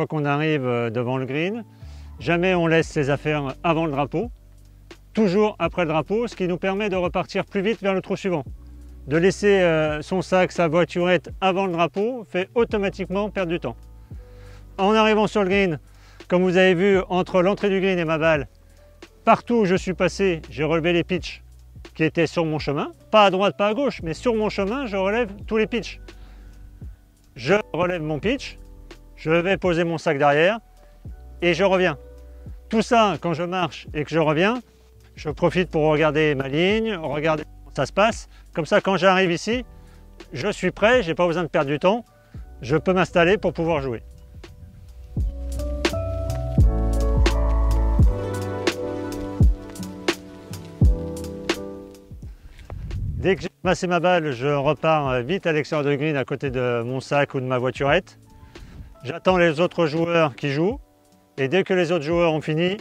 fois qu'on arrive devant le green, jamais on laisse ses affaires avant le drapeau, toujours après le drapeau, ce qui nous permet de repartir plus vite vers le trou suivant. De laisser son sac, sa voiturette avant le drapeau fait automatiquement perdre du temps. En arrivant sur le green, comme vous avez vu, entre l'entrée du green et ma balle, partout où je suis passé, j'ai relevé les pitchs qui étaient sur mon chemin. Pas à droite, pas à gauche, mais sur mon chemin, je relève tous les pitchs. Je relève mon pitch, je vais poser mon sac derrière et je reviens. Tout ça, quand je marche et que je reviens, je profite pour regarder ma ligne, regarder comment ça se passe. Comme ça, quand j'arrive ici, je suis prêt, je n'ai pas besoin de perdre du temps. Je peux m'installer pour pouvoir jouer. Dès que j'ai ramassé ma balle, je repars vite à l'extérieur de green à côté de mon sac ou de ma voiturette. J'attends les autres joueurs qui jouent et dès que les autres joueurs ont fini,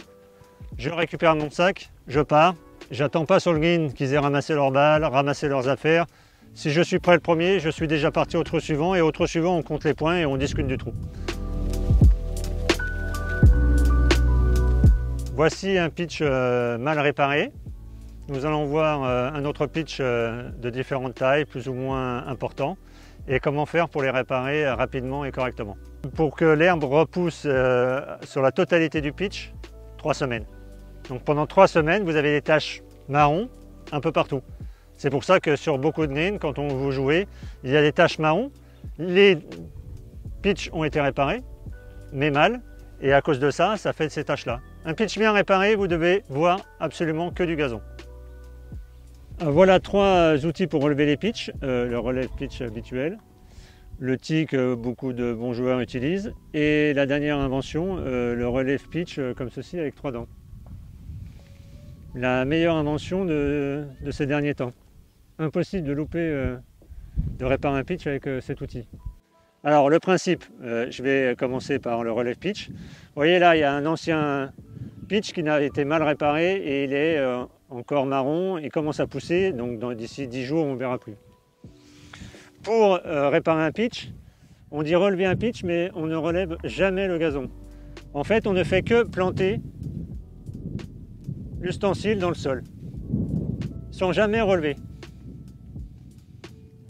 je récupère mon sac, je pars. J'attends pas sur le green qu'ils aient ramassé leurs balles, ramassé leurs affaires. Si je suis prêt le premier, je suis déjà parti au trou suivant et au trou suivant on compte les points et on discute du trou. Voici un pitch mal réparé. Nous allons voir un autre pitch de différentes tailles, plus ou moins important, et comment faire pour les réparer rapidement et correctement. Pour que l'herbe repousse sur la totalité du pitch, 3 semaines. Donc pendant 3 semaines, vous avez des taches marron un peu partout. C'est pour ça que sur beaucoup de greens, quand vous jouez, il y a des taches marron. Les pitchs ont été réparés, mais mal, et à cause de ça, ça fait ces taches-là. Un pitch bien réparé, vous devez voir absolument que du gazon. Voilà 3 outils pour relever les pitchs. Le relève pitch habituel, le tee que beaucoup de bons joueurs utilisent, et la dernière invention, le relève pitch comme ceci avec 3 dents. La meilleure invention de ces derniers temps. Impossible de louper, de réparer un pitch avec cet outil. Alors le principe, je vais commencer par le relève pitch. Vous voyez là, il y a un ancien pitch qui a été mal réparé et il est encore marron, il commence à pousser, donc d'ici 10 jours on ne verra plus. Pour réparer un pitch, on dit relever un pitch, mais on ne relève jamais le gazon. En fait, on ne fait que planter l'ustensile dans le sol, sans jamais relever.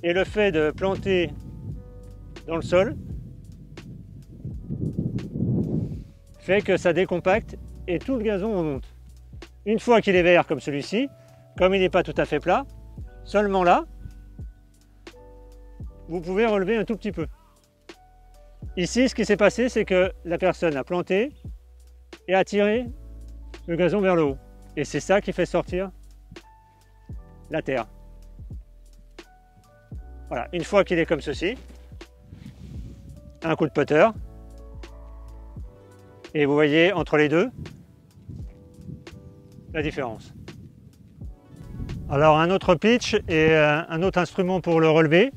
Et le fait de planter dans le sol fait que ça décompacte et tout le gazon remonte. Une fois qu'il est vert comme celui-ci, comme il n'est pas tout à fait plat, seulement là, vous pouvez relever un tout petit peu. Ici, ce qui s'est passé, c'est que la personne a planté et a tiré le gazon vers le haut. Et c'est ça qui fait sortir la terre. Voilà, une fois qu'il est comme ceci, un coup de putter, et vous voyez entre les deux la différence. Alors un autre pitch et un autre instrument pour le relever,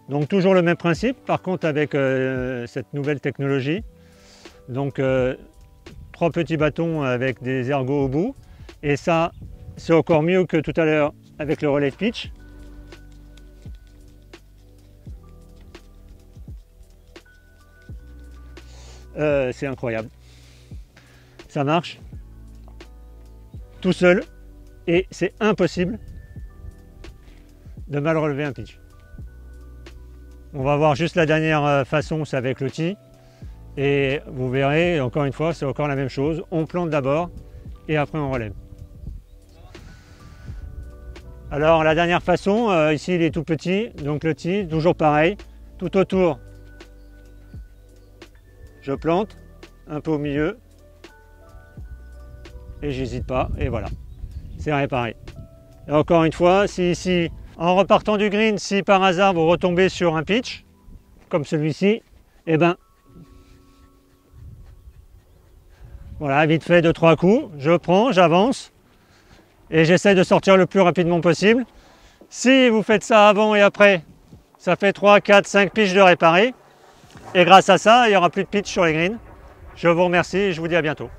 donc toujours le même principe, par contre avec cette nouvelle technologie. Donc 3 petits bâtons avec des ergots au bout, et ça c'est encore mieux que tout à l'heure avec le relais pitch. C'est incroyable, ça marche tout seul et c'est impossible de mal relever un pitch. On va voir juste la dernière façon, c'est avec le tee, et vous verrez, encore une fois, c'est encore la même chose. On plante d'abord et après on relève. Alors la dernière façon, ici il est tout petit, donc le tee, toujours pareil, tout autour. Je plante un peu au milieu et j'hésite pas, et voilà, c'est réparé. Et encore une fois, si ici, en repartant du green, si par hasard vous retombez sur un pitch, comme celui-ci, et ben voilà, vite fait 2-3 coups, je prends, j'avance et j'essaie de sortir le plus rapidement possible. Si vous faites ça avant et après, ça fait 3, 4, 5 pitches de réparer. Et grâce à ça, il n'y aura plus de pitch sur les greens. Je vous remercie et je vous dis à bientôt.